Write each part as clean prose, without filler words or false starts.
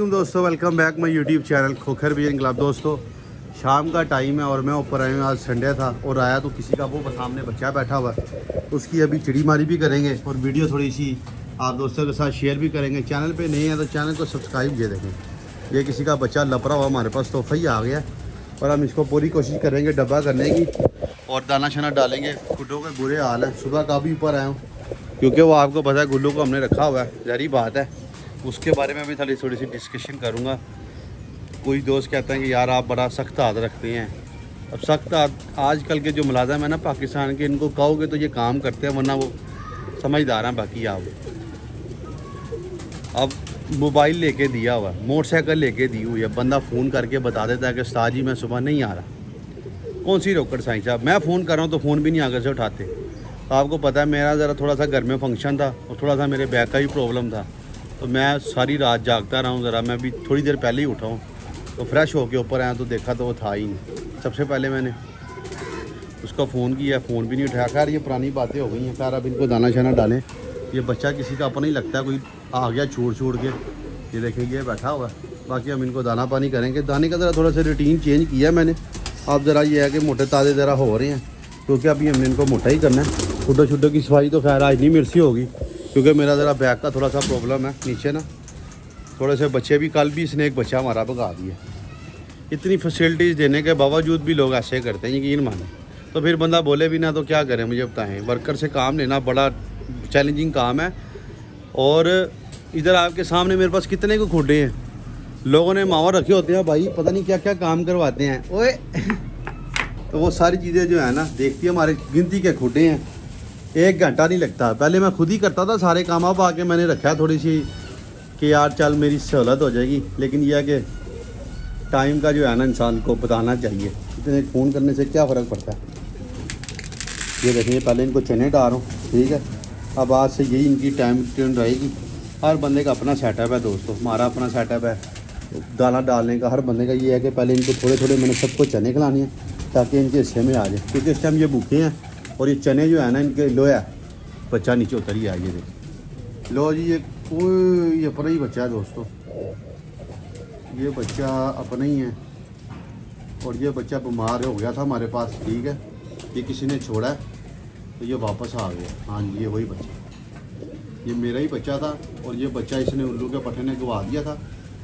दोस्तों welcome back my YouTube channel Khokhar बिजन club. दोस्तों शाम का टाइम है और मैं ऊपर आया हूँ। आज संडे था और आया तो किसी का वो सामने बच्चा बैठा हुआ है, उसकी अभी चिड़ी मारी भी करेंगे और वीडियो थोड़ी सी आप दोस्तों के साथ शेयर भी करेंगे। चैनल पे नहीं है तो चैनल को सब्सक्राइब ये देखें। ये किसी का बच्चा लपड़ा हुआ हमारे पास तोहफा ही आ गया और हम इसको पूरी कोशिश करेंगे डब्बा करने की और दाना शाना डालेंगे। गुड्डों के बुरे हाल है, सुबह का भी ऊपर आया हूँ क्योंकि वो आपको पता है गुल्लू को हमने रखा हुआ है, जारी बात है। उसके बारे में भी थोड़ी सी डिस्कशन करूँगा। कोई दोस्त कहते हैं कि यार आप बड़ा सख्त हाथ रखते हैं। अब सख्त हाथ आजकल के जो मुलाज़िम है ना पाकिस्तान के, इनको कहोगे तो ये काम करते हैं, वरना वो समझदार हैं। बाकी आप अब मोबाइल लेके दिया हुआ, मोटरसाइकिल लेके दी हुई है, बंदा फ़ोन करके बता देता है कि उस्ताद जी मैं सुबह नहीं आ रहा। कौन सी रोकड़ साईं साहब, मैं फ़ोन कर रहा हूँ तो फ़ोन भी नहीं आगे से उठाते। तो आपको पता है मेरा ज़रा थोड़ा सा घर में फंक्शन था और थोड़ा सा मेरे बैक का भी प्रॉब्लम था, तो मैं सारी रात जागता रहा हूँ। ज़रा मैं भी थोड़ी देर पहले ही उठा हूँ तो फ्रेश होके ऊपर आया तो देखा तो वो था ही नहीं। सबसे पहले मैंने उसका फ़ोन किया, फ़ोन भी नहीं उठाया। खैर ये पुरानी बातें हो गई हैं। खैर अब इनको दाना शाना डालें। ये बच्चा किसी का अपना ही लगता है, कोई आ गया छोड़ के। ये देखिए ये बैठा हुआ है। बाकी हम इनको दाना पानी करेंगे। दाने का ज़रा थोड़ा सा रूटीन चेंज किया मैंने। अब ज़रा ये है कि मोटे ताज़े ज़रा हो रहे हैं क्योंकि अभी हमने इनको मोटा ही करना है। खुडो की सफाई तो खैर आज नहीं मेरे से होगी क्योंकि मेरा ज़रा बैक का थोड़ा सा प्रॉब्लम है नीचे ना। थोड़े से बच्चे भी, कल भी इसने एक बच्चा हमारा भगा दिया। इतनी फैसिलिटीज़ देने के बावजूद भी लोग ऐसे करते हैं, यकीन माने। तो फिर बंदा बोले भी ना तो क्या करें, मुझे बताएं। वर्कर से काम लेना बड़ा चैलेंजिंग काम है। और इधर आपके सामने मेरे पास कितने को खुडे हैं, लोगों ने मावर रखे होते हैं भाई, पता नहीं क्या क्या काम करवाते हैं ओए। तो वो सारी चीज़ें जो है ना देखती है, हमारे गिनती के खुडे हैं, 1 घंटा नहीं लगता। पहले मैं खुद ही करता था सारे काम, अब आके मैंने रखा थोड़ी सी कि यार चल मेरी सहूलत हो जाएगी। लेकिन यह है कि टाइम का जो है ना इंसान को बताना चाहिए। इतने फ़ोन करने से क्या फ़र्क पड़ता है। ये देखिए पहले इनको चने डाल रहा हूँ, ठीक है। अब आज से यही इनकी टाइम ट्रेन रहेगी। हर बंदे का अपना सेटअप है दोस्तों, हमारा अपना सेटअप है दाना डालने का। हर बंदे का ये है कि पहले इनको थोड़े थोड़े मैंने सबको चने खिलाने हैं ताकि इनके हिस्से में आ जाए, क्योंकि इस टाइम ये भूखे हैं। और ये चने जो है ना इनके लोया बच्चा नीचे उतर ही आइए देखिए। लो जी ये कोई अपना ही बच्चा है दोस्तों, ये बच्चा अपना ही है। और ये बच्चा बीमार हो गया था हमारे पास, ठीक है। ये किसी ने छोड़ा है तो ये वापस आ गया। हाँ जी ये वही बच्चा, ये मेरा ही बच्चा था। और ये बच्चा इसने उल्लू के पट्टे ने गवा दिया था।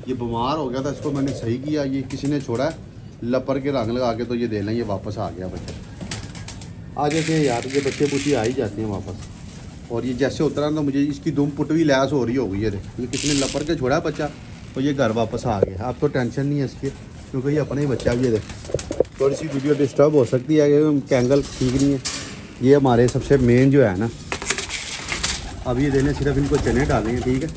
ये बीमार हो गया था, इसको मैंने सही किया। ये किसी ने छोड़ा है लपर के रंग लगा के, तो ये दे लें, ये वापस आ गया बच्चा। आ जाते हैं यार, ये बच्चे बुच्चे आ ही जाते हैं वापस। और ये जैसे उतरा तो मुझे इसकी दुम पुटवी लैस हो रही होगी। ये किसी ने लपर के छोड़ा बच्चा तो ये घर वापस आ गया। अब तो टेंशन नहीं है इसकी क्योंकि ये अपना ही बच्चा भी है। देख थोड़ी सी वीडियो डिस्टर्ब हो सकती है कि कैंगल ठीक नहीं है। ये हमारे सबसे मेन जो है ना, अब ये देने सिर्फ इनको चने डालेंगे, ठीक है।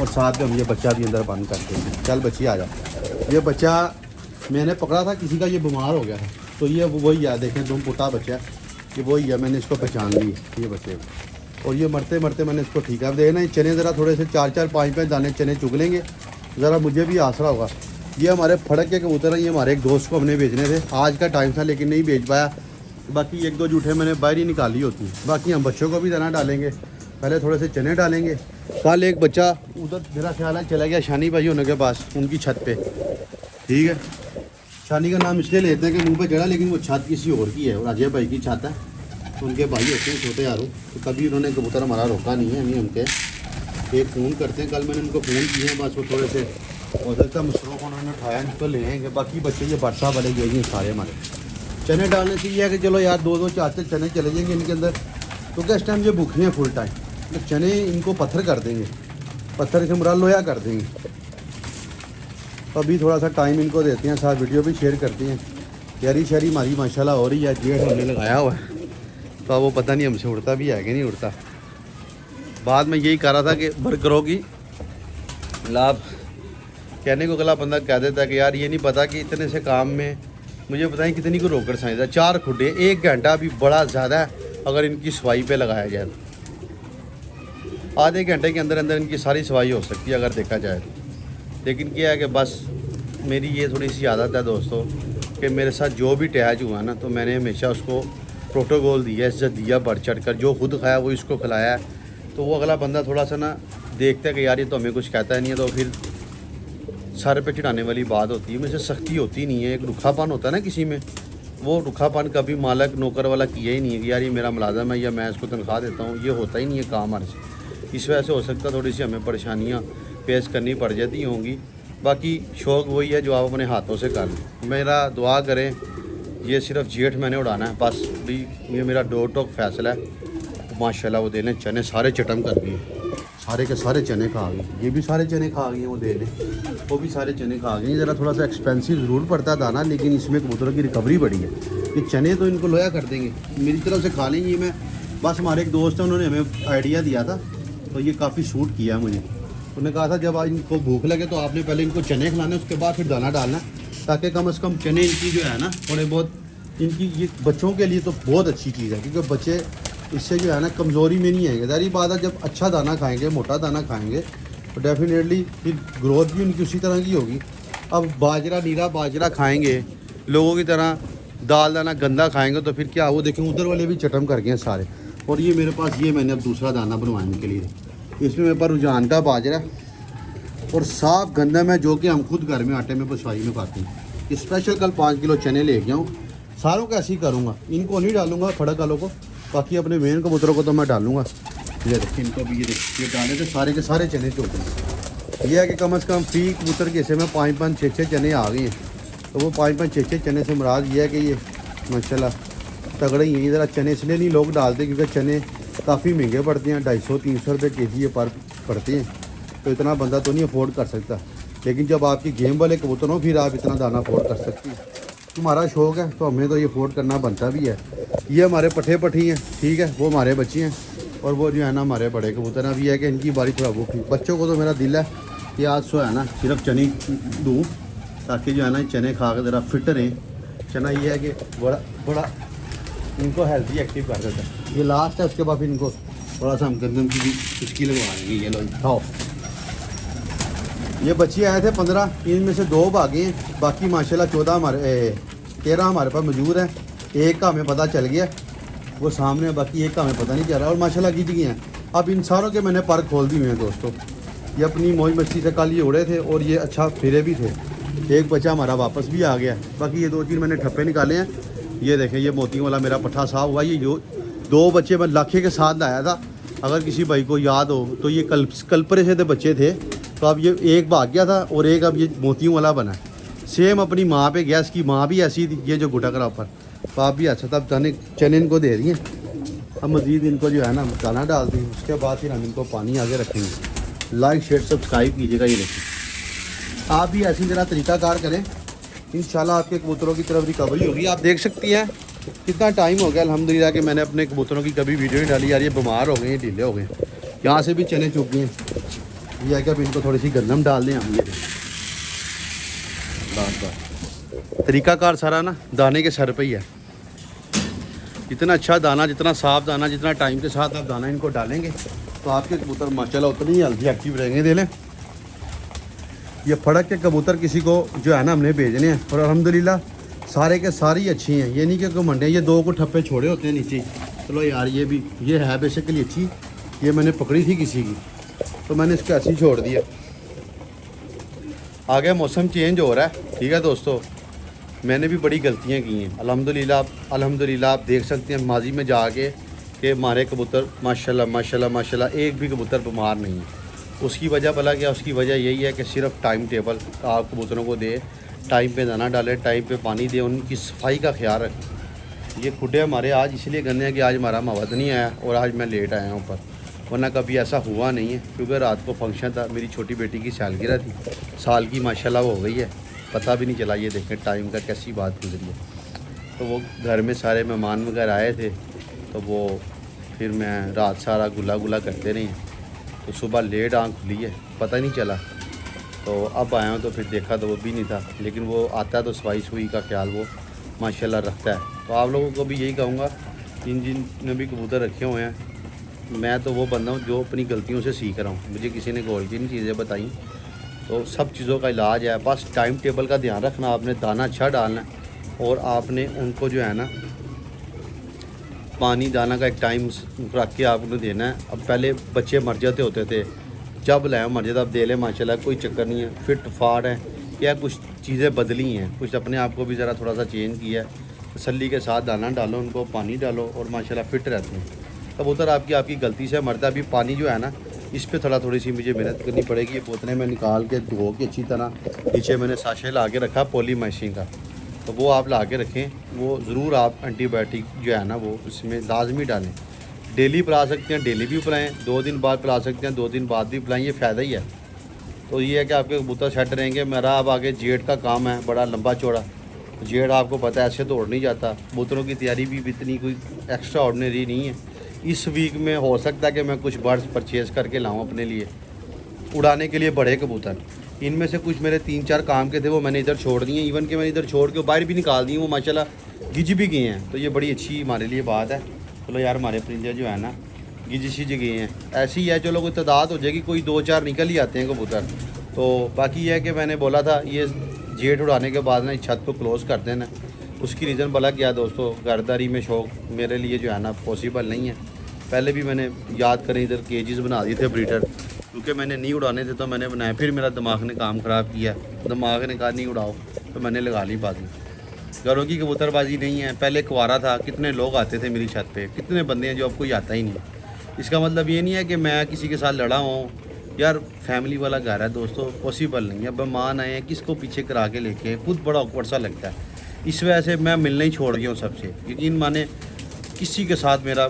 और साथ में हम ये बच्चा भी अंदर बंद करते हैं। चल बच्ची आ जाओ। ये बच्चा मैंने पकड़ा था किसी का, ये बीमार हो गया था तो ये वही है। देखें दुम पुटा बच्चा है, ये वही है। मैंने इसको पहचान ली ये बच्चे को। और ये मरते मरते मैंने इसको ठीक है। देखना ये चने ज़रा थोड़े से 4-4 5-5 दाने चने चुग लेंगे, ज़रा मुझे भी आसरा होगा। ये हमारे फड़क के कबूतर हैं, ये हमारे एक दोस्त को हमने बेचने थे। आज का टाइम था लेकिन नहीं बेच पाया। बाकी 1-2 जूठे मैंने बाहर ही निकाली होती है। बाकी हम बच्चों को भी दाना डालेंगे, पहले थोड़े से चने डालेंगे। कल एक बच्चा उधर मेरा ख्याल है चला गया शानी भाई होने के पास, उनकी छत पे, ठीक है। शानी का नाम इसलिए लेते हैं कि मुंह पे चढ़ा, लेकिन वो छत किसी और की है और अजय भाई की छत है। तो उनके भाई होते हैं छोटे यारों, तो कभी उन्होंने कबूतर हमारा रोका नहीं है। नहीं हमके एक फ़ोन करते हैं, कल मैंने उनको फ़ोन किए हैं, बस वो थोड़े से हो सकता मसरूफ़ उन्होंने उठाया, इनको ले आएंगे। बाकी बच्चे ये बरसा वाले गए हैं सारे हमारे। चने डालने से ये है कि चलो यार 2-2 4-4 चने चले जाएंगे इनके अंदर, क्योंकि इस टाइम ये भूखे हैं फुल टाइम। तो चने इनको पत्थर कर देंगे, पत्थर से मुरा लोया कर देंगे। अभी थोड़ा सा टाइम इनको देते हैं, साथ वीडियो भी शेयर करते हैं। यारी शहरी हमारी माशाल्लाह हो रही है, जेठ हमने लगाया हुआ है तो अब वो पता नहीं हमसे उड़ता भी है कि नहीं उड़ता। बाद में यही कह रहा था कि वर्करों की लाभ कहने को अगला बंदा कह देता है कि यार ये नहीं पता कि इतने से काम में मुझे बताएं कितनी को रोकड़ साइज है। 4 खुडे 1 घंटा भी बड़ा ज़्यादा है अगर इनकी सफाई पे लगाया जाए तो। आधे घंटे के अंदर अंदर इनकी सारी सफाई हो सकती है अगर देखा जाए तो। लेकिन क्या है कि बस मेरी ये थोड़ी सी आदत है दोस्तों कि मेरे साथ जो भी अटैच हुआ ना, तो मैंने हमेशा उसको प्रोटोकॉल दिया, इज्जत दिया, बढ़ चढ़ कर। जो खुद खाया वो इसको खिलाया है। तो वो अगला बंदा थोड़ा सा ना देखता है कि यार ये तो हमें कुछ कहता है नहीं है, तो फिर सर पे चढ़ाने वाली बात होती है, मुझसे सख्ती होती नहीं है। एक रुखापन होता है ना किसी में, वो रुखापन कभी मालक नौकर वाला किया ही नहीं है कि यार ये मेरा मुलाजम है या मैं इसको तनख्वाह देता हूँ, ये होता ही नहीं है काम हमारे से। इस वजह से हो सकता है थोड़ी सी हमें परेशानियाँ फेस करनी पड़ जाती होंगी। बाकी शौक़ वही है जो आप अपने हाथों से कर लें। मेरा दुआ करें, ये सिर्फ जेठ मैंने उड़ाना है बस भी, ये मेरा डो टोक फैसला है। माशाल्लाह वो दे लें, चने सारे चटम कर दिए, सारे के सारे चने खा गए, ये भी सारे चने खा गए, वो दे लें, वो भी सारे चने खा गए। ज़रा थोड़ा सा एक्सपेंसिव ज़रूर पड़ता है दाना, लेकिन इसमें कबूतरों की रिकवरी बड़ी है। ये चने तो इनको लोया कर देंगे, मेरी तरफ से खा लेंगे। मैं बस हमारे एक दोस्त है, उन्होंने हमें आइडिया दिया था, तो ये काफ़ी सूट किया मुझे। उन्होंने कहा था जब आज इनको भूख लगे तो आपने पहले इनको चने खिलाने, उसके बाद फिर दाना डालना, ताकि कम से कम चने इनकी जो है ना थोड़े बहुत इनकी, ये बच्चों के लिए तो बहुत अच्छी चीज़ है, क्योंकि बच्चे इससे जो है ना कमज़ोरी में नहीं आएंगे। ज़ाहिर बात है जब अच्छा दाना खाएंगे, मोटा दाना खाएंगे, तो डेफिनेटली फिर ग्रोथ भी उनकी उसी तरह की होगी। अब बाजरा, नीरा बाजरा खाएंगे लोगों की तरह, दाल दाना गंदा खाएंगे तो फिर क्या, वो देखें उधर वाले भी चटम कर गए सारे। और ये मेरे पास, ये मैंने अब दूसरा दाना बनवाने के लिए, इसमें मेरे पास रुझान का बाजरा और साफ गंदम है, जो कि हम खुद घर में आटे में पिसवाई में खाते हैं। स्पेशल कल 5 किलो चने ले गया हूँ, सारों को ऐसे ही करूँगा, इनको नहीं डालूँगा फड़क वालों को, बाकी अपने मेन कबूतरों को तो मैं डालूँगा। ये देखिए इनको भी, ये देखिए डाले थे सारे के सारे चने चोटे। ये है कि कम से कम फी कबूतर के हिस्से में 5-5, 6-6 चने आ गए हैं। तो वो 5-5, 6-6 चने से मुराद ये है कि ये माशाल्लाह तगड़े ही हैं। ज़रा चने इसलिए नहीं लोग डालते क्योंकि चने काफ़ी महंगे पड़ते हैं, 250-300 रुपये केजी ये पर पड़ते हैं, तो इतना बंदा तो नहीं अफोर्ड कर सकता। लेकिन जब आपकी गेम वाले कबूतर हो फिर आप इतना दाना अफोर्ड कर सकती हैं। तुम्हारा शौक़ है तो हमें तो ये अफोर्ड करना बनता भी है। ये हमारे पट्ठे पट्ठी हैं, ठीक है, वो हमारे बच्चे हैं, और वो जो है ना हमारे बड़े कबूतर हैं। अब ये है कि इनकी बारी थोड़ा भूख, बच्चों को तो मेरा दिल है कि आज सो है ना सिर्फ चने दूँ, ताकि जो है ना चने खा के ज़रा फिट रहें। चना ये है कि बड़ा इनको हेल्थी एक्टिव कर देता है। ये लास्ट है, उसके बाद फिर इनको थोड़ा सा हम गंदम की भी उसकी लगवाएंगे। ये लो खाओ। ये बच्चे आए थे 15, इनमें से 2 भागे हैं, बाकी माशाल्लाह 13 हमारे पास मौजूद हैं। एक का हमें पता चल गया, वो सामने है, बाकी एक का हमें पता नहीं चल रहा, और माशाल्लाह गिज गए हैं। अब इन सारों के मैंने पर खोल दिए हैं दोस्तों। ये अपनी मौज मस्ती से कल ये उड़े थे और ये अच्छा फिरे भी थे। एक बच्चा हमारा वापस भी आ गया। बाकी ये 2-3 मैंने ठप्पे निकाले हैं। ये देखें, ये मोतियों वाला मेरा पट्ठा साफ हुआ। ये जो 2 बच्चे मैं लाखे के साथ लाया था, अगर किसी भाई को याद हो तो ये कलपरे से थे बच्चे थे, तो अब ये एक भाग गया था और एक अब ये मोतियों वाला बना है। सेम अपनी माँ पे गया, इसकी माँ भी ऐसी थी, ये जो गुटक रहा ऊपर, तो आप भी अच्छा था। अब चने इनको दे दिए, अब मज़ीद इनको जो है ना दाना डाल दी, उसके बाद फिर हम इनको पानी आगे रखेंगे। लाइक शेयर सब्सक्राइब कीजिएगा। ये देखिए, आप भी ऐसी तरह तरीक़ाकार करें, इंशाल्लाह आपके कबूतरों की तरफ रिकवरी होगी। आप देख सकती हैं कितना टाइम हो गया अल्हम्दुलिल्लाह कि मैंने अपने कबूतरों की कभी वीडियो नहीं डाली। यार ये बीमार हो गए, ढीले हो गए, यहाँ से भी चने चुक गए हैं। ये है कि अब इनको थोड़ी सी गंदम डाल दें हम। ये बस तरीक़ाकार सारा ना दाने के सर पे ही है। जितना अच्छा दाना, जितना साफ़ दाना, जितना टाइम के साथ आप दाना इनको डालेंगे तो आपके कबूतर माशाल्लाह उतनी ही हेल्दी एक्टिव रहेंगे। दे लें, ये फड़क के कबूतर किसी को जो है ना हमने भेजने हैं, और अल्हम्दुलिल्लाह सारे के सारी अच्छी हैं। ये नहीं कि कोई मंडे, ये 2 को ठप्पे छोड़े होते हैं नीचे। चलो यार, ये है बेसिकली अच्छी, ये मैंने पकड़ी थी किसी की, तो मैंने इसको ऐसे ही छोड़ दिया। आगे मौसम चेंज हो रहा है, ठीक है दोस्तों, मैंने भी बड़ी गलतियां की हैं। अल्हम्दुलिल्लाह आप देख सकते हैं माजी में जाके कि हमारे कबूतर माशाल्लाह एक भी कबूतर बीमार नहीं है। उसकी वजह भला क्या, उसकी वजह यही है कि सिर्फ टाइम टेबल आप कबूतरों को दे, टाइम पे दाना डालें, टाइम पे पानी दें, उनकी सफाई का ख्याल रखें। ये खुडे हमारे आज इसलिए गंदे हैं कि आज हमारा मवद नहीं आया और आज मैं लेट आया हूँ ऊपर, वरना कभी ऐसा हुआ नहीं है। क्योंकि रात को फंक्शन था, मेरी छोटी बेटी की सालगिरह थी, साल की माशाल्लाह वो हो गई है, पता भी नहीं चला। ये देखें टाइम का कैसी बात गुजरी है। तो वो घर में सारे मेहमान वगैरह आए थे, तो वो फिर मैं रात सारा गुला करते रहे, तो सुबह लेट आँख खुली है, पता ही नहीं चला। तो अब आया हूँ तो फिर देखा तो वो भी नहीं था, लेकिन वो आता तो सफाई का ख्याल वो माशाल्लाह रखता है। तो आप लोगों को भी यही कहूँगा, जिन भी कबूतर रखे हुए हैं, मैं तो वो बंदा हूँ जो अपनी गलतियों से सीख रहा हूँ। मुझे किसी ने गोल की नहीं चीज़ें बताई, तो सब चीज़ों का इलाज है। बस टाइम टेबल का ध्यान रखना, आपने दाना अच्छा डालना है और आपने उनको जो है ना पानी दाना का एक टाइम रख के आपने देना है। अब पहले बच्चे मर जाते होते थे, जब लाए मर्जी तब दे ले माशाल्लाह, कोई चक्कर नहीं है। फिट फाट है क्या, कुछ चीज़ें बदली हैं, कुछ अपने आप को भी ज़रा थोड़ा सा चेंज किया है। तसल्ली के साथ दाना डालो, उनको पानी डालो और माशाल्लाह फिट रहते हैं। कबूतर आपकी गलती से मरता। अभी पानी जो है ना, इस पे थोड़ी सी मुझे मेहनत करनी पड़ेगी। ये बोतलें में निकाल के धो के अच्छी तरह, नीचे मैंने साशे ला के रखा पॉलीमाइसिन का, तो वो आप ला के रखें। वो ज़रूर आप एंटीबायोटिक जो है ना वो इसमें लाजमी डालें। डेली पिला सकते हैं, डेली भी पिलाएँ, 2 दिन बाद पिला सकते हैं, 2 दिन बाद भी पिलाएँ, ये फ़ायदा ही है। तो ये है कि आपके कबूतर सेट रहेंगे। मेरा अब आगे जेड का काम है, बड़ा लंबा चौड़ा। जेड आपको पता है ऐसे तो उड़ नहीं जाता। कबूतरों की तैयारी भी इतनी कोई एक्स्ट्रा ऑर्डिनरी नहीं है। इस वीक में हो सकता है कि मैं कुछ बर्ड्स परचेज़ करके लाऊं अपने लिए उड़ाने के लिए, बड़े कबूतर। इनमें से कुछ मेरे 3-4 काम के थे, वो मैंने इधर छोड़ दिए। इवन कि मैंने इधर छोड़ के बाहर भी निकाल दिए, वो माशाल्लाह गिज भी गए हैं। तो ये बड़ी अच्छी हमारे लिए बात है। चलो यार, हमारे परिंदे जो है ना गिज शिज गए हैं, ऐसी ही है। चलो कोई तादाद हो जाएगी, कोई 2-4 निकल ही आते हैं कबूतर। तो बाकी ये है कि मैंने बोला था ये जेट उड़ाने के बाद ना छत को क्लोज़ कर देना। उसकी रीज़न भला क्या दोस्तों, घरदारी में शौक मेरे लिए जो है ना पॉसिबल नहीं है। पहले भी मैंने याद करें इधर केजेस बना दिए थे ब्रीडर, क्योंकि मैंने नहीं उड़ाने थे तो मैंने बनाया। फिर मेरा दिमाग ने काम ख़राब किया, दिमाग ने कहा नहीं उड़ाओ, तो मैंने लगा ली बाजी। घरों की कबूतरबाजी नहीं है। पहले कुंवारा था, कितने लोग आते थे मेरी छत पे, कितने बंदे हैं जो अब कोई आता ही नहीं। इसका मतलब ये नहीं है कि मैं किसी के साथ लड़ा हूँ यार। फैमिली वाला घर है दोस्तों, पॉसिबल नहीं है। अब मेहमान आए हैं, किसको पीछे करा के लेके, खुद बड़ा ऑकवर्ड सा लगता है। इस वजह से मैं मिलना ही छोड़ गया हूँ सबसे। यकीन माने किसी के साथ मेरा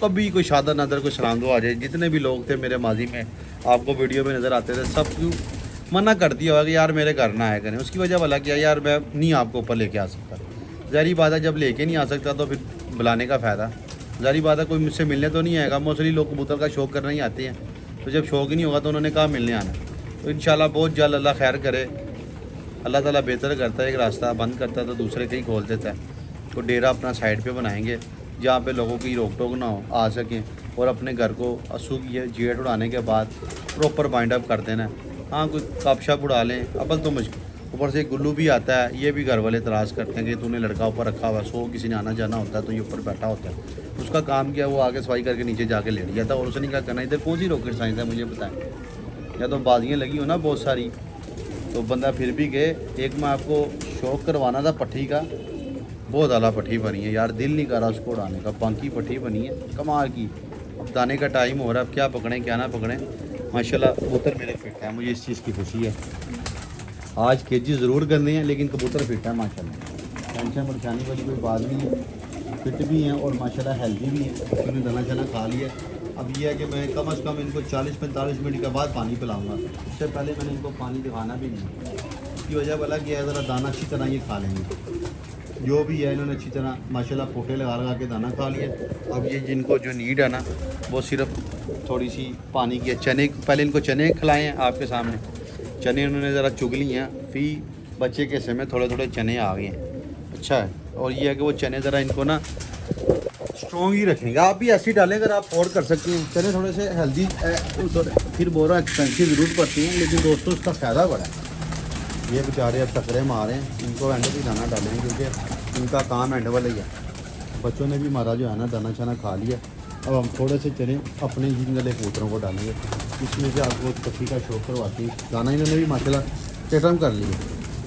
कभी कोई शादा नदर कोई सलामदो आ जाए, जितने भी लोग थे मेरे माजी में आपको वीडियो में नज़र आते थे, सब क्यों मना कर दिया होगा कि यार मेरे घर ना आया करें। उसकी वजह वाला क्या, यार मैं नहीं आपको ऊपर लेके आ सकता। ज़ाहिर बात है, जब लेके नहीं आ सकता तो फिर बुलाने का फ़ायदा। ज़ाहिर बात है, कोई मुझसे मिलने तो नहीं आएगा। मोस्टली लोग कबूतर का शौक़ करना ही आते हैं, तो जब शौक़ ही नहीं होगा तो उन्होंने कहाँ मिलने आना। तो इंशाल्लाह बहुत जल्द अल्लाह खैर करे। अल्लाह ताला बेहतर करता है, एक रास्ता बंद करता है तो दूसरे कहीं खोल देता है। तो डेरा अपना साइड पे बनाएंगे जहाँ पे लोगों की रोक टोक ना हो, आ सकें और अपने घर को असू की जेट उड़ाने के बाद प्रॉपर बाइंड अप कर देना। हाँ, कोई कप शप उड़ा लें अबल तो मुझ ऊपर से गुल्लू भी आता है। ये भी घर वाले तराज़ करते हैं कि तूने लड़का ऊपर रखा हुआ, सो किसी ने आना जाना होता है तो ये ऊपर बैठा होता है। उसका काम क्या, वो आगे सफाई करके नीचे जाके लेट गया था और उसने क्या करना। इधर कौन सी रॉकेट साइंस है मुझे बताएं। या तो बाजियाँ लगी हो ना बहुत सारी, तो बंदा फिर भी गए। एक मैं आपको शौक़ करवाना था पट्टी का, बहुत आला पट्टी बनी है यार, दिल नहीं कर रहा उसको उड़ाने का। पंखी पट्टी बनी है कमाल की। अब दाने का टाइम हो रहा है, अब क्या पकड़ें क्या ना पकड़ें। माशाल्लाह कबूतर मेरे फिट है, मुझे इस चीज़ की खुशी है। आज केजी ज़रूर करने हैं लेकिन कबूतर फिट है माशाल्लाह। टेंशन परेशानी वाली कोई बात नहीं है, फिट भी हैं और माशाल्लाह हेल्दी भी हैं। क्योंकि दाना शाना खा लिया। अब यह है कि मैं कम से कम इनको 40-45 मिनट के बाद पानी पिलाऊंगा। उससे पहले मैंने इनको पानी दिखाना भी नहीं। उसकी वजह वाला कि ज़रा दाना अच्छी तरह ये खा लेंगे। जो भी है इन्होंने अच्छी तरह माशाल्लाह पोटे लगा के दाना खा लिया। अब ये जिनको जो नीड है ना, वो सिर्फ थोड़ी सी पानी की चने, पहले इनको चने खिलाए हैं आपके सामने। चने उन्होंने ज़रा चुग लिए हैं, फिर बच्चे के समय थोड़े थोड़े चने आ गए हैं। अच्छा है। और ये है कि वो चने ज़रा इनको ना स्ट्रॉन्ग ही रखेंगे। आप भी ऐसे डालें अगर आप अफोर्ड कर सकते हैं। चने थोड़े से हेल्दी, फिर बोल रहा एक्सपेंसिव ज़रूर पड़ती हैं लेकिन दोस्तों उसका फ़ायदा बड़ा है। ये बेचारे अब टकरे मारे हैं, इनको एंड भी दाना डालेंगे क्योंकि इनका काम एंड वाला ही है। बच्चों ने भी हमारा जो है ना दाना शाना खा लिया। अब हम थोड़े से चने अपने जिन वाले कबूतरों को डालेंगे, इसमें से आपको पट्टी का शौक करवाती है। दाना इन्होंने भी माशाल्लाह चटम कर लिया।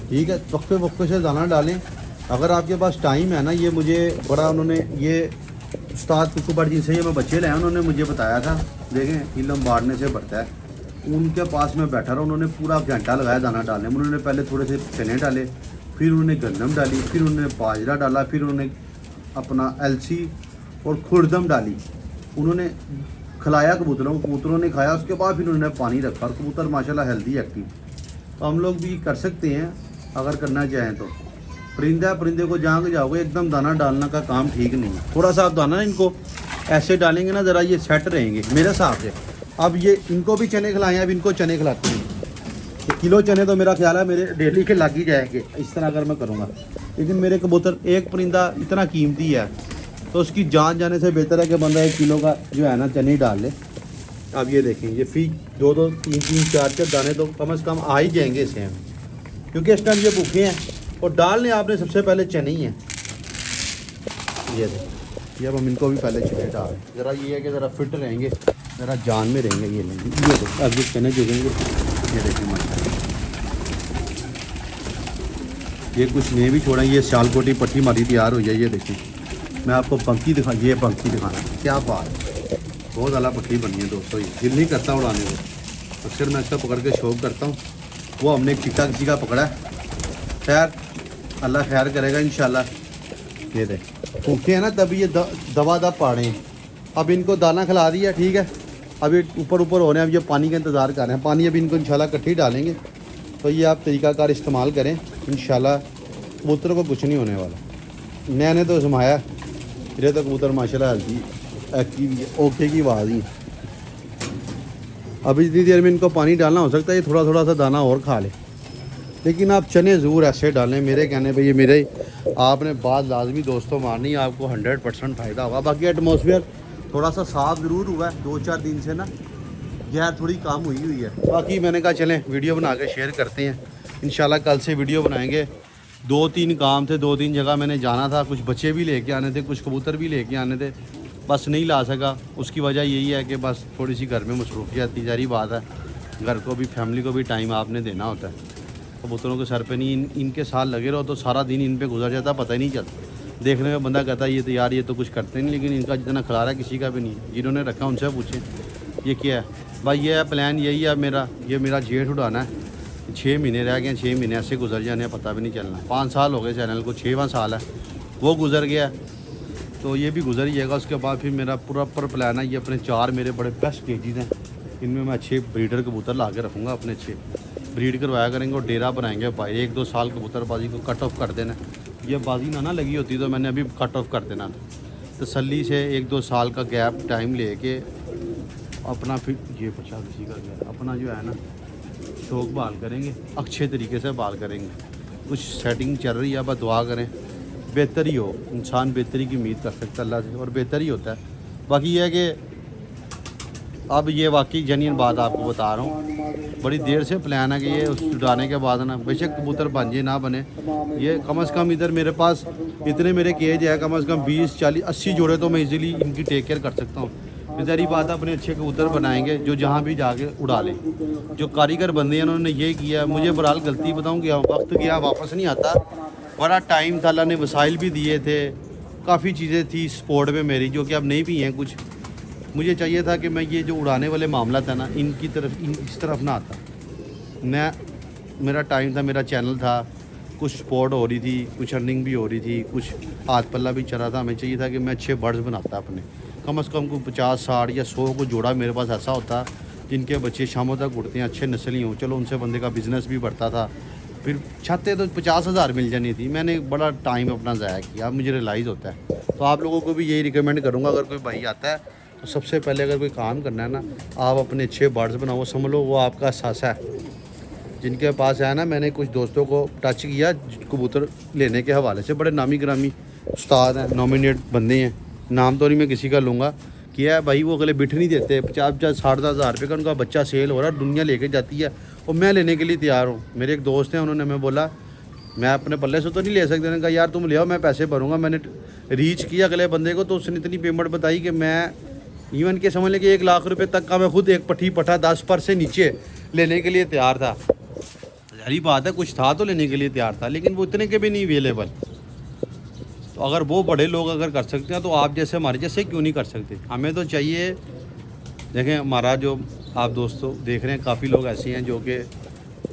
ठीक है, वक्फे से दाना डालें अगर आपके पास टाइम है ना। ये मुझे बड़ा उन्होंने ये उस्ताद कुकूबड़ जिनसे ये मैं बच्चे लाया, उन्होंने मुझे बताया था, देखें इलम बाढ़ने से बढ़ता है। उनके पास में बैठा रहा, उन्होंने पूरा घंटा लगाया दाना डालने में। उन्होंने पहले थोड़े से चने डाले, फिर उन्होंने गंदम डाली, फिर उन्होंने बाजरा डाला, फिर उन्होंने अपना अलसी और खुर्दम डाली। उन्होंने खिलाया कबूतरों को, कबूतरों ने खाया। उसके बाद फिर उन्होंने पानी रखा और कबूतर माशाल्लाह हेल्दी एक्टिव। तो हम लोग भी कर सकते हैं अगर करना चाहें तो। परिंदे को जहाँ के जाओगे एकदम दाना डालना का काम ठीक नहीं है। थोड़ा सा आप दाना इनको ऐसे डालेंगे ना, ज़रा ये सेट रहेंगे मेरे हिसाब से। अब ये इनको भी चने खिलाएं, अब इनको चने खिलाते हैं। तो किलो चने तो मेरा ख्याल है मेरे डेली के लग ही जाएंगे इस तरह अगर मैं करूँगा। लेकिन मेरे कबूतर, एक परिंदा इतना कीमती है तो उसकी जान जाने से बेहतर है कि बंदा 1 किलो का जो है ना चने डाल ले। अब ये देखें, ये फी 2-2, 3-3, 4-4 दाने तो कम से कम आ ही जाएंगे इसे हम, क्योंकि इस टाइम ये भूखे हैं। और डालने आपने सबसे पहले चने ही हैं। ये देखिए, ये अब हम इनको भी पहले चने डाल, ज़रा ये है कि ज़रा फिट रहेंगे। मेरा जान में रहेंगे ये लेंगे। ये देखो अब ये चने जुड़ेंगे, ये देखिए माशाल्लाह। ये कुछ नहीं भी छोड़ा, ये सियालकोटी पट्टी हमारी तैयार हुई है। ये देखिए मैं आपको पंक्ति दिखा, ये पंक्ति दिखाना, क्या बात है, बहुत अला पट्टी बनी है दोस्तों। ये दिल नहीं करता उड़ाने को, अक्सर मैं इसका पकड़ के शौक करता हूँ। वो हमने एक चिट्टा किसी का पकड़ा है, खैर अल्लाह खैर करेगा इंशाल्लाह। ये देख भूखे हैं ना तभी ये दवा पाड़े हैं। अब इनको दाना खिला दिया, ठीक है, अभी ऊपर ऊपर हो रहे हैं। अब ये पानी का इंतज़ार कर रहे हैं, पानी अभी इनको इंशाल्लाह इकट्ठी डालेंगे। तो ये आप तरीक़ाकार इस्तेमाल करें, इंशाल्लाह कबूतर को कुछ नहीं होने वाला। मैंने तो जमाया फिर तो कबूतर माशाल्लाह हल्की ओके की आवाज़ ही। अभी जितनी देर में इनको पानी डालना हो सकता है ये थोड़ा थोड़ा सा दाना और खा ले, लेकिन आप चने ज़रूर ऐसे डालें मेरे कहने पे। ये मेरे आपने बात लाजमी दोस्तों मारनी, आपको 100% फ़ायदा होगा। बाकी एटमॉस्फेयर थोड़ा सा साफ़ ज़रूर हुआ है 2-4 दिन से ना, गैर थोड़ी कम हुई है। बाकी मैंने कहा चलें वीडियो बना के शेयर करते हैं। इंशाल्लाह कल से वीडियो बनाएंगे। 2-3 काम थे, 2-3 जगह मैंने जाना था, कुछ बच्चे भी लेके आने थे, कुछ कबूतर भी लेके आने थे, बस नहीं ला सका। उसकी वजह यही है कि बस थोड़ी सी घर में मसरूफियत थी, जारी बात है, घर को भी फैमिली को भी टाइम आपने देना होता है। कबूतरों के सर पे नहीं इनके साथ लगे रहो तो सारा दिन इन पे गुजर जाता, पता ही नहीं चलता। देखने में बंदा कहता है ये तो यार ये तो कुछ करते नहीं, लेकिन इनका जितना खिलारा किसी का भी नहीं है। जिन्होंने रखा उनसे पूछें ये क्या है भाई। ये है प्लान, यही है मेरा। ये मेरा जेठ उड़ाना है, 6 महीने रह गए, 6 महीने ऐसे गुजर जाने पता भी नहीं चलना। 5 साल हो गए चैनल को, 6वां साल है वो गुजर गया, तो ये भी गुजर ही जाएगा। उसके बाद फिर मेरा पूरा प्लान है, ये अपने 4 मेरे बड़े बेस्ट केजीज हैं, इनमें मैं अच्छे ब्रीडर कबूतर ला के रखूँगा, अपने अच्छे ब्रीड करवाया करेंगे और डेरा बनाएंगे भाई। 1-2 साल कबूतरबाजी को कट ऑफ कर देना। ये बाजी ना लगी होती तो मैंने अभी कट ऑफ कर देना था। तसल्ली से 1-2 साल का गैप टाइम लेके अपना फिर ये बचा किसी का गया अपना जो है ना शौक बहाल करेंगे, अच्छे तरीके से बहाल करेंगे। कुछ सेटिंग चल रही है, बस दुआ करें बेहतर ही हो। इंसान बेहतरी की उम्मीद कर सकता है अल्लाह से, और बेहतर ही होता है। बाकी ये है कि अब ये वाकई जेन्युइन बात आपको बता रहा हूँ, बड़ी देर से प्लान है कि ये उस उड़ाने के बाद ना बेशक कबूतर बन जाए ना बने, ये कम से कम इधर मेरे पास इतने मेरे केज है, कम से कम 20-40-80 जोड़े तो मैं इजीली इनकी टेक केयर कर सकता हूँ। बेचारी बात है, अपने अच्छे कबूतर बनाएंगे जो जहाँ भी जाके उड़ा लें। जो कारीगर बंदे हैं उन्होंने ये किया, मुझे बहरहाल गलती बताऊँ कि वक्त गया वापस नहीं आता, बड़ा टाइम था, अल्लाह ने वसाइल भी दिए थे, काफ़ी चीज़ें थी स्पोर्ट में मेरी जो कि अब नहीं भी हैं कुछ। मुझे चाहिए था कि मैं ये जो उड़ाने वाले मामला था ना इनकी तरफ इस तरफ ना आता। मैं मेरा टाइम था, मेरा चैनल था, कुछ स्पोर्ट हो रही थी, कुछ अर्निंग भी हो रही थी, कुछ हाथ पल्ला भी चला था। हमें चाहिए था कि मैं अच्छे बर्ड्स बनाता अपने, कम से कम को 50-60 या 100 को जोड़ा मेरे पास ऐसा होता जिनके बच्चे शामों तक उड़ते हैं, अच्छे नस्ली हों, चलो उनसे बंदे का बिज़नेस भी बढ़ता था। फिर छाते तो 50,000 मिल जानी थी। मैंने बड़ा टाइम अपना ज़ाया किया, अब मुझे रियलाइज़ होता है। तो आप लोगों को भी यही रिकमेंड करूँगा, अगर कोई भाई आता है तो सबसे पहले अगर कोई काम करना है ना, आप अपने अच्छे बर्ड्स बनाओ, समझ लो वो आपका सासा है। जिनके पास है ना, मैंने कुछ दोस्तों को टच किया कबूतर लेने के हवाले से, बड़े नामी ग्रामी उस्ताद हैं, नॉमिनेट बंदे हैं, नाम तो नहीं मैं किसी का लूँगा, किया है भाई। वो अगले बिठ नहीं देते, 50-60 रुपये का उनका बच्चा सेल हो रहा है, दुनिया लेके जाती है और मैं लेने के लिए तैयार हूँ। मेरे एक दोस्त हैं, उन्होंने मैं बोला मैं अपने पल्ले से तो नहीं ले सकते। उन्होंने कहा यार तुम ले आओ, मैं पैसे भरूँगा। मैंने रीच किया अगले बंदे को, तो उसने इतनी पेमेंट बताई कि मैं इवन के समझ लें कि 1 लाख रुपए तक का मैं खुद एक पट्टा 10 पर से नीचे लेने के लिए तैयार था। जारी बात है कुछ था तो लेने के लिए तैयार था, लेकिन वो इतने के भी नहीं अवेलेबल। तो अगर वो बड़े लोग अगर कर सकते हैं तो आप जैसे हमारे जैसे क्यों नहीं कर सकते। हमें तो चाहिए, देखें हमारा जो आप दोस्तों देख रहे हैं, काफ़ी लोग ऐसे हैं जो कि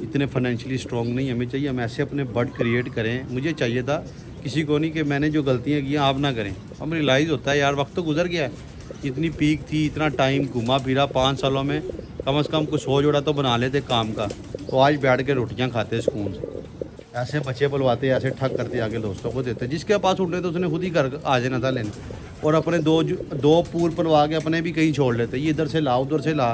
इतने फाइनेंशियली स्ट्रॉन्ग नहीं। हमें चाहिए हम ऐसे अपने बर्ड क्रिएट करें। मुझे चाहिए था, किसी को नहीं कि मैंने जो गलतियाँ की आप ना करें। हमें रियलाइज़ होता है यार वक्त तो गुजर गया है, इतनी पीक थी, इतना टाइम घुमा फिरा, 5 सालों में कम से कम कुछ 100 जोड़ा तो बना लेते काम का, तो आज बैठ के रोटियां खाते सुकून से। ऐसे बच्चे पलवाते, ऐसे ठग करते आगे दोस्तों को देते। जिसके पास उठने तो उसने खुद ही घर आ जाना था लेने, और अपने दो पूर पलवा के अपने भी कहीं छोड़ लेते। ये इधर से ला उधर से ला,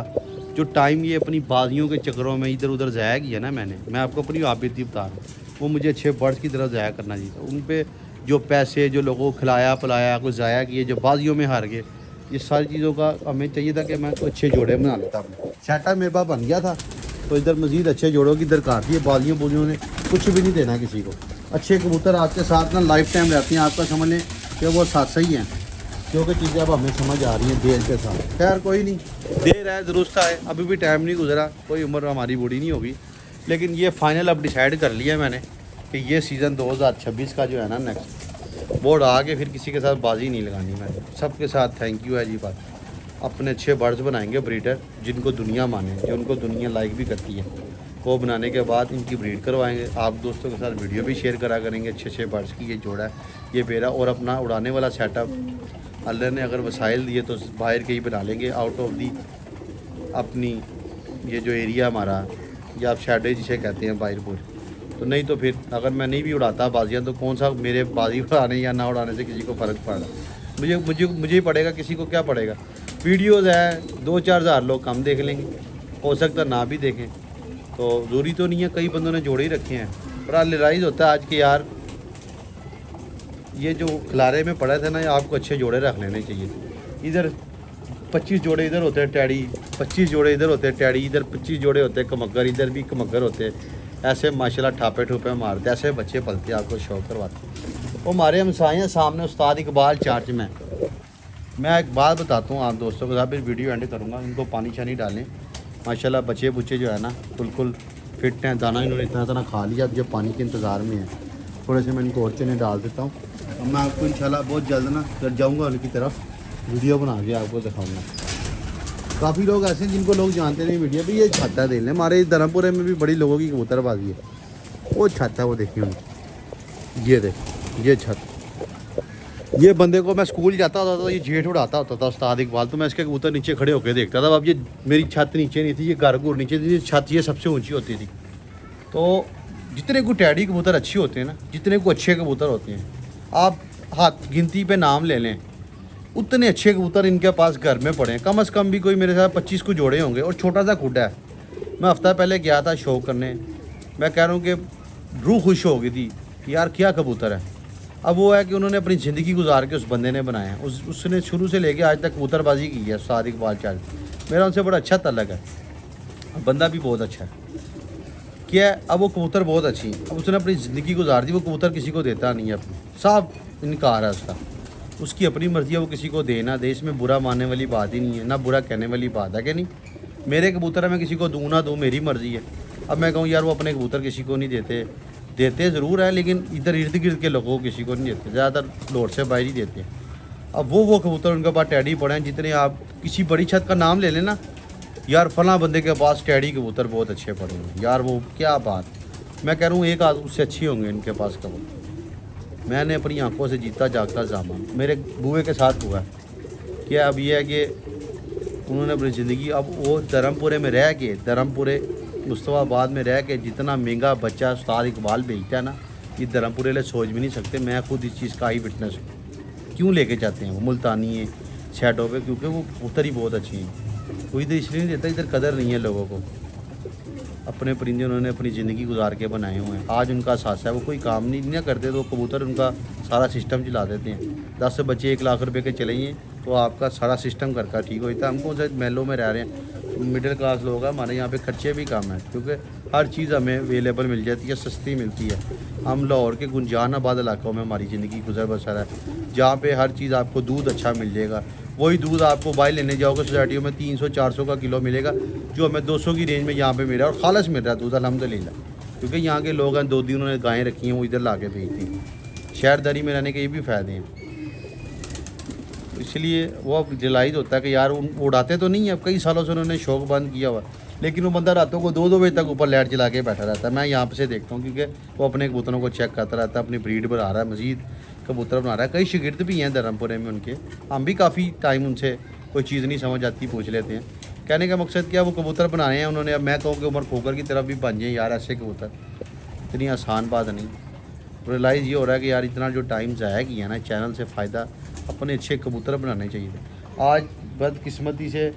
जो टाइम ये अपनी बाजियों के चक्करों में इधर उधर ज़ाया किया ना मैंने, मैं आपको अपनी आप बीती बता रहा हूँ, वो मुझे अच्छे बर्ड्स की तरह ज़ाया करना चाहिए। उन पर जो पैसे जो लोगों को खिलाया पिलाया कुछ ज़ाया किए, जो बाजियों में हार गए, ये सारी चीज़ों का हमें चाहिए था कि मैं तो अच्छे जोड़े बना लेता अपने। सेटअप मेरे पास बन गया था, तो इधर मज़ीद अच्छे जोड़ों की दरकार थी। बाजियों बूजियों ने कुछ भी नहीं देना किसी को। अच्छे कबूतर आपके साथ ना लाइफ टाइम रहते हैं, आपका समझ लें कि वो साथ ही हैं। जो कि चीज़ें अब हमें समझ आ रही हैं देर के साथ। खैर कोई नहीं, देर है दुरुस्त है, अभी भी टाइम नहीं गुजरा, कोई उम्र हमारी बूढ़ी नहीं होगी। लेकिन ये फाइनल अब डिसाइड कर लिया मैंने कि ये सीज़न 2026 का जो है ना नेक्स्ट, वो उड़ा के फिर किसी के साथ बाजी नहीं लगानी मैंने। सबके साथ थैंक यू है जी बात। अपने अच्छे बर्ड्स बनाएंगे ब्रीडर, जिनको दुनिया माने, जो उनको दुनिया लाइक भी करती है, वो बनाने के बाद इनकी ब्रीड करवाएंगे। आप दोस्तों के साथ वीडियो भी शेयर करा करेंगे अच्छे अच्छे बर्ड्स की। ये जोड़ा है, ये बेरा, और अपना उड़ाने वाला सेटअप अल्लाह ने अगर वसाइल दिए तो बाहर के ही बना लेंगे, आउट ऑफ दी अपनी ये जो एरिया हमारा, या आप शेडो जिसे कहते हैं बाहरपुर। तो नहीं तो फिर अगर मैं नहीं भी उड़ाता बाजियाँ तो कौन सा मेरे बाजी उड़ाने या ना उड़ाने से किसी को फ़र्क पड़ रहा। मुझे ही पड़ेगा, किसी को क्या पड़ेगा। वीडियोज़ है 2-4 हज़ार लोग कम देख लेंगे, हो सकता ना भी देखें, तो ज़रूरी तो नहीं है। कई बंदों ने जोड़े ही रखे हैं। बड़ा रियलाइज़ होता है आज के यार, ये जो खिलारे में पड़े थे ना, ये आपको अच्छे जोड़े रख लेने चाहिए। इधर 25 जोड़े इधर होते हैं टैडी, 25 जोड़े इधर होते हैं टैडी, इधर 25 जोड़े होते हैं कमग्गर, इधर भी कमग्गर होते हैं। ऐसे माशाल्लाह ठापे ठूपे मारते, ऐसे बच्चे पलते, आपको शौक करवाते। वो हमारे हमसाए हैं सामने उस्ताद इकबाल चार्ज में। मैं एक बात बताता हूँ आप दोस्तों के साथ, फिर वीडियो एंड करूँगा। इनको पानी शानी डालें, माशाल्लाह बच्चे बुच्चे जो है ना बिल्कुल फिट हैं। दाना इन्होंने इतना इतना खा लिया, अब जो पानी के इंतज़ार में है। थोड़े से मैं इनको और चने डाल देता हूँ। अब मैं आपको इंशाल्लाह बहुत जल्द ना जब जाऊँगा उनकी तरफ वीडियो बना के आपको दिखाऊँगा। काफ़ी लोग ऐसे हैं जिनको लोग जानते नहीं वीडियो भी। ये छत है, देख लें, हमारे धर्मपुरे में भी बड़ी लोगों की कबूतरबाजी है। वो छत है, वो देखिए उनकी, ये देख ये छत। ये बंदे को मैं स्कूल जाता होता था, ये जेठ उड़ाता होता था उस्ताद इकबाल, तो मैं इसके कबूतर नीचे खड़े होकर देखता था। अब ये मेरी छत नीचे नहीं थी, ये घर घूर नीचे थी, छत ये सबसे ऊंची होती थी। तो जितने को टैडी कबूतर अच्छे होते हैं ना, जितने को अच्छे कबूतर होते हैं, आप हाथ गिनती पे नाम ले लें, उतने अच्छे कबूतर इनके पास घर में पड़े हैं। कम से कम भी कोई मेरे साथ 25 को जोड़े होंगे। और छोटा सा खुड है। मैं हफ्ता पहले गया था शो करने, मैं कह रहा हूँ कि रूह खुश हो गई थी कि यार क्या कबूतर है। अब वो है कि उन्होंने अपनी ज़िंदगी गुजार के उस बंदे ने बनाया है। उसने शुरू से लेके आज तक कबूतरबाजी की है। उस्ताद इकबाल चार्ज, मेरा उनसे बड़ा अच्छा ताल्लुक है, बंदा भी बहुत अच्छा है। क्या है, अब वो कबूतर बहुत अच्छी है। अब उसने अपनी ज़िंदगी गुजार दी, वो कबूतर किसी को देता नहीं है, अपनी साफ इनकार है उसका। उसकी अपनी मर्ज़ी है, वो किसी को दे ना दे, इसमें बुरा मानने वाली बात ही नहीं है, ना बुरा कहने वाली बात है कि नहीं। मेरे कबूतर है, मैं किसी को दूँ ना दूँ, मेरी मर्ज़ी है। अब मैं कहूँ यार वो अपने कबूतर किसी को नहीं देते, देते ज़रूर है, लेकिन इधर इर्द गिर्द के लोगों को किसी को नहीं देते, ज़्यादातर लोड से बाहर ही देते हैं। अब वो कबूतर उनके पास टैडी पड़े हैं। जितने आप किसी बड़ी छत का नाम ले लेना, यार फलां बंदे के पास टैडी कबूतर बहुत अच्छे पड़े हैं यार, वो क्या बात। मैं कह रहा हूँ एक आध उससे अच्छी होंगे इनके पास कबूतर। मैंने अपनी आंखों से जीता जागता जामा, मेरे बुए के साथ हुआ है। क्या अब ये है कि उन्होंने अपनी ज़िंदगी, अब वो धर्मपुरे में रह के, धर्मपुरे मुस्तफ़ाबाद में रह के जितना महंगा बच्चा उस्ताद इकबाल बेचता है ना, ये धर्मपुरे ले सोच भी नहीं सकते। मैं खुद इस चीज़ का ही विटनेस हूँ। क्यों लेके जाते हैं वो मुल्तानी है शैडो पे, क्योंकि वो कबूतर ही बहुत अच्छी हैं। कोई इधर इसलिए नहीं देता, इधर कदर नहीं है लोगों को। अपने परिंदे उन्होंने अपनी ज़िंदगी गुजार के बनाए हुए हैं। आज उनका सासा है, वो कोई काम नहीं करते तो कबूतर उनका सारा सिस्टम चला देते हैं। 10 बच्चे 1 लाख रुपए के चलेंगे तो आपका सारा सिस्टम घर का ठीक होता है। हमको महलों में रह रहे हैं, मिडिल क्लास लोग हैं, हमारे यहाँ पे खर्चे भी कम हैं, क्योंकि हर चीज़ हमें अवेलेबल मिल जाती है, सस्ती मिलती है। हम लाहौर के गुंजान आबाद इलाकों में हमारी ज़िंदगी गुजर बसर है, जहाँ पे हर चीज़ आपको दूध अच्छा मिल जाएगा। वही दूध आपको बाहर लेने जाओगे सोसाइटियों में 300-400 का किलो मिलेगा, जो हमें 200 की रेंज में यहाँ पे मिल रहा है, और खालस मिल रहा है दूध अल्हम्दुलिल्लाह। क्योंकि यहाँ के लोग हैं, 2 दिन उन्होंने गायें रखी हैं, वो इधर ला के बेचती हैं। शहरदारी में रहने के ये भी फ़ायदे हैं। इसलिए वो अब रियलाइज़ होता है कि यार उड़ाते तो नहीं है, अब कई सालों से उन्होंने शौक़ बंद किया हुआ, लेकिन वो बंदा रातों को 2-2 बजे तक ऊपर लाइट जला के बैठा रहता है। मैं यहाँ पे से देखता हूँ, क्योंकि वो अपने कबूतरों को चेक करता रहता है, अपनी ब्रीड बढ़ा रहा है, मज़ीद कबूतर बना रहा है। कई शागिर्द भी हैं धर्मपुरे में उनके, हम भी काफ़ी टाइम उनसे कोई चीज़ नहीं समझ आती पूछ लेते हैं। कहने का मकसद क्या, वो कबूतर बनाए हैं उन्होंने। अब मैं कहूँ कि उमर खोकर की तरफ भी बन जाए यार, ऐसे कबूतर इतनी आसान बात नहीं। रियलाइज़ ये हो रहा है कि यार इतना जो टाइम ज़ाया किया ना, चैनल से फ़ायदा, अपने अच्छे कबूतर बनाने चाहिए थे। आज बदकिस्मती से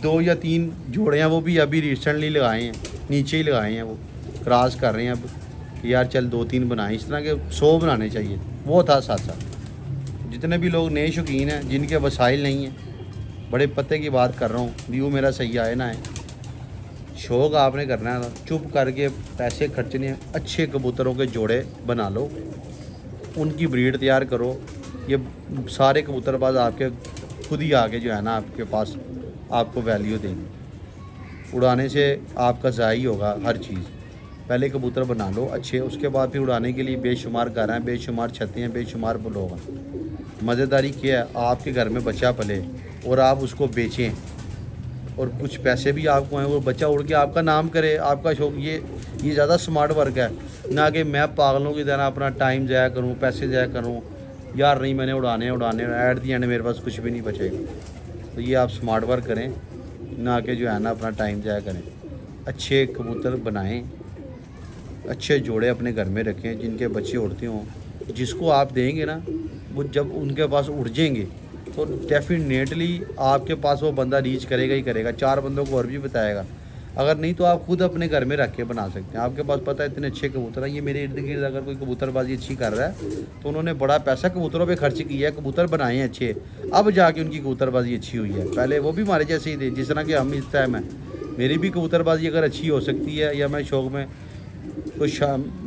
2 या 3 जोड़े हैं, वो भी अभी रिसेंटली लगाए हैं, नीचे ही लगाए हैं, वो क्रॉस कर रहे हैं अब कि यार चल 2-3 बनाए। इस तरह के 100 बनाने चाहिए। वो था साथ साथ जितने भी लोग नए शौकीन हैं, जिनके वसाइल नहीं हैं, बड़े पते की बात कर रहा हूँ, व्यू मेरा सही आए ना है, शौक़ आपने करना है, चुप करके पैसे खर्चने, अच्छे कबूतरों के जोड़े बना लो, उनकी ब्रीड तैयार करो, ये सारे कबूतरबाज आपके खुद ही आके जो है ना आपके पास आपको वैल्यू देंगे। उड़ाने से आपका ज़ाही होगा हर चीज़। पहले कबूतर बना लो अच्छे, उसके बाद फिर उड़ाने के लिए बेशुमार घर हैं, बेशुमार छतें हैं, बेशुमार लोग हैं। मज़ेदारी क्या है, आपके घर में बच्चा पले और आप उसको बेचें और कुछ पैसे भी आपको हैं, वो बच्चा उड़ के आपका नाम करे, आपका शौक। ये ज़्यादा स्मार्ट वर्क है, ना कि मैं पागलों की तरह अपना टाइम ज़ाया करूँ, पैसे ज़ाया करूँ। यार नहीं, मैंने उड़ाने ऐट दी एंड मेरे पास कुछ भी नहीं बचेगा। तो ये आप स्मार्ट वर्क करें, ना कि जो है ना अपना टाइम ज़ाया करें। अच्छे कबूतर बनाएं, अच्छे जोड़े अपने घर में रखें जिनके बच्चे उड़ते हों। जिसको आप देंगे ना, वो जब उनके पास उड़ जाएंगे तो डेफिनेटली आपके पास वो बंदा रीच करेगा ही करेगा, 4 बंदों को और भी बताएगा। अगर नहीं तो आप खुद अपने घर में रख के बना सकते हैं। आपके पास पता है इतने अच्छे कबूतर हैं। ये मेरे इर्द गिर्द अगर कोई कबूतरबाजी अच्छी कर रहा है तो उन्होंने बड़ा पैसा कबूतरों पे खर्च किया है, कबूतर बनाए हैं अच्छे, अब जाके उनकी कबूतरबाजी अच्छी हुई है। पहले वो भी हमारे जैसे ही थे जिस तरह के हम इस टाइम हैं। मेरी भी कबूतरबाजी अगर अच्छी हो सकती है या मैं शौक़ में कुछ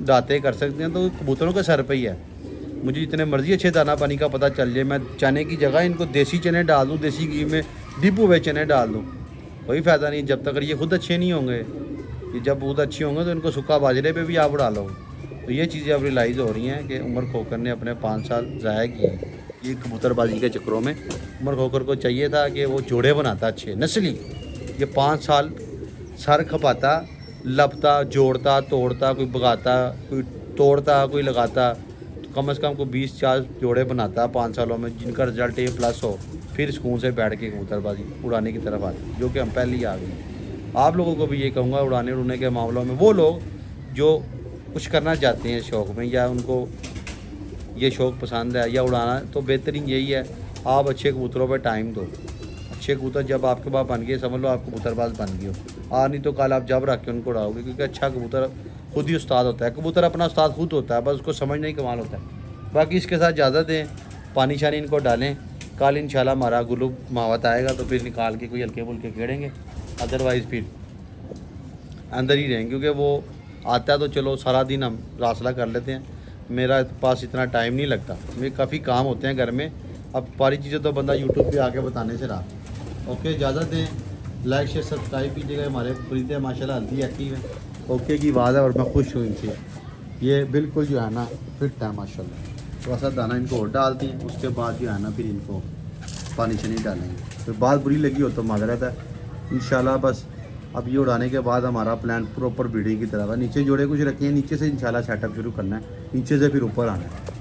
दाते कर सकते हैं तो कबूतरों के सर पे ही है। मुझे जितने मर्ज़ी अच्छे दाना पानी का पता चल जाए, मैं चने की जगह इनको देसी चने डाल दूँ, देसी घी में डिपो हुए चने डाल दूँ, कोई फ़ायदा नहीं जब तक ये खुद अच्छे नहीं होंगे। ये जब खुद अच्छे होंगे तो इनको सूखा बाजरे पे भी आप डालोगे। तो ये चीज़ें अब रियलाइज़ हो रही हैं कि उमर खोकर ने अपने 5 साल ज़ाया किए ये कबूतरबाजी के चक्करों में। उमर खोकर को चाहिए था कि वो जोड़े बनाता अच्छे नस्ली। ये 5 साल सर खपाता, लपता, जोड़ता, तोड़ता, कोई भगाता, कोई तोड़ता, कोई लगाता, तो कम से कम को 20-40 जोड़े बनाता 5 सालों में, जिनका रिजल्ट ए प्लस हो। फिर सुकून से बैठ के कबूतरबाजी उड़ाने की तरफ आते, जो कि हम पहले ही आ गए। आप लोगों को भी ये कहूँगा उड़ाने उड़ने के मामलों में, वो लोग जो कुछ करना चाहते हैं शौक़ में या उनको ये शौक़ पसंद है या उड़ाना, तो बेहतरीन यही है आप अच्छे कबूतरों पर टाइम दो। अच्छे कबूतर जब आपके पास बन गए समझ लो आप कबूतरबाज बन गए हो। नहीं तो कल आप जब रख के उनको उड़ाओगे, क्योंकि अच्छा कबूतर खुद ही उस्ताद होता है। कबूतर अपना उस्ताद खुद होता है, बस उसको समझना ही कमाल होता है। बाकी इसके साथ इजाज़त दें, पानी शानी इनको डालें। कल इंशाल्लाह हमारा गुल्लू मावत आएगा तो फिर निकाल के कोई हल्के फुल्के खेड़ेंगे, अदरवाइज़ फिर अंदर ही रहेंगे, क्योंकि वो आता है तो चलो सारा दिन हम रासला कर लेते हैं। मेरा पास इतना टाइम नहीं लगता, मेरे काफ़ी काम होते हैं घर में। अब सारी चीज़ें तो बंदा यूट्यूब पे आके बताने से रहा। ओके, इजाज़त दें, लाइक शेयर सब्सक्राइब कीजिएगा। हमारे फरीदे माशाल्लाह हल्दी एक्टिव है, ओके की बात है और मैं खुश हूँ इनसे। ये बिल्कुल जो है ना फिट है माशाल्लाह। थोड़ा सा दाना इनको और डालती हैं, उसके बाद जो है ना फिर इनको पानी शनी डालेंगे। फिर बात बुरी लगी हो तो माजरत है इंशाल्लाह। बस अब ये उड़ाने के बाद हमारा प्लान प्रॉपर ब्रीडिंग की तरफ है। नीचे जोड़े कुछ रखे हैं, नीचे से इंशाल्लाह सेटअप शुरू करना है, नीचे से फिर ऊपर आना है।